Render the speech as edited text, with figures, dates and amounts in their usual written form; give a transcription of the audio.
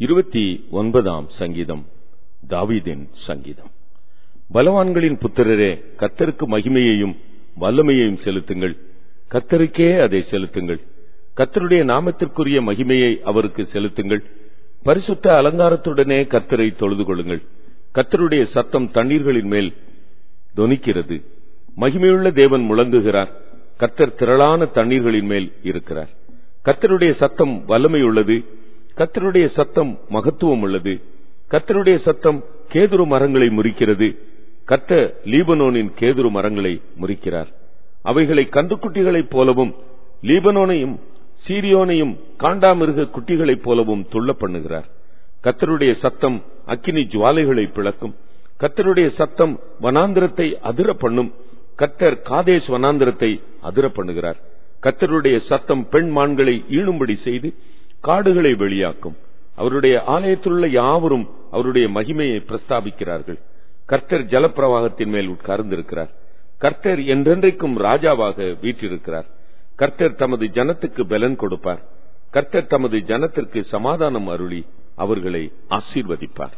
29ஆம் சங்கீதம். தாவீதின் சங்கீதம். பலவான்களின் புத்திரரே, கர்த்தருக்கு மகிமையையும் வல்லமையையும் செலுத்துங்கள். கர்த்தருக்கே அதை செலுத்துங்கள். கர்த்தருடைய நாமத்திற்குரிய மகிமையை அவருக்கு செலுத்துங்கள். பரிசுத்த அலங்காரத்துடனே கர்த்தரை தொழுது கொள்ளுங்கள். கர்த்தருடைய சத்தம் தண்ணீர்களின் மேல் தொனிக்கிறது. மகிமையுள்ள தேவன் முழங்குகிறார். கர்த்தர் திரளான தண்ணீர்களின் மேல் இருக்கிறார். கர்த்தருடைய சத்தம் வல்லமையுள்ளது. கர்த்தருடைய சத்தம் மகத்துவம் உள்ளது. கர்த்தருடைய சத்தம் கேதுரு மரங்களை முறிக்கிறது. கர்த்தர் லீபனோனின் கேதுரு மரங்களை முறிக்கிறார். அவைகளை கன்றுக்குட்டிகளைப் போலவும் லீபனோனையும் சீரியோனையும் காண்டாமிருக குட்டிகளைப் போலவும் துள்ள பண்ணுகிறார். கர்த்தருடைய சத்தம் அக்கினி ஜுவாலைகளை பிளக்கும். கர்த்தருடைய சத்தம் வனாந்திரத்தை அதிர பண்ணும். கர்த்தர் காதேஸ் வனாந்திரத்தை அதிர பண்ணுகிறார். கர்த்தருடைய சத்தம் பெண் மான்களை ஈணும்படி செய்து காடுகளை வெளியாக்கும். அவருடைய ஆலயத்திலுள்ள யாவரும் அவருடைய மகிமையை பிரஸ்தாபிக்கிறார்கள். கர்த்தர் ஜலப்பிரவாகத்தின் மேல் உட்கார்ந்திருக்கிறார். கர்த்தர் என்றென்றைக்கும் ராஜாவாக வீற்றிருக்கிறார். கர்த்தர் தமது ஜனத்துக்கு பலன் கொடுப்பார். கர்த்தர் தமது ஜனத்திற்கு சமாதானம் அருளி அவர்களை ஆசீர்வதிப்பார்.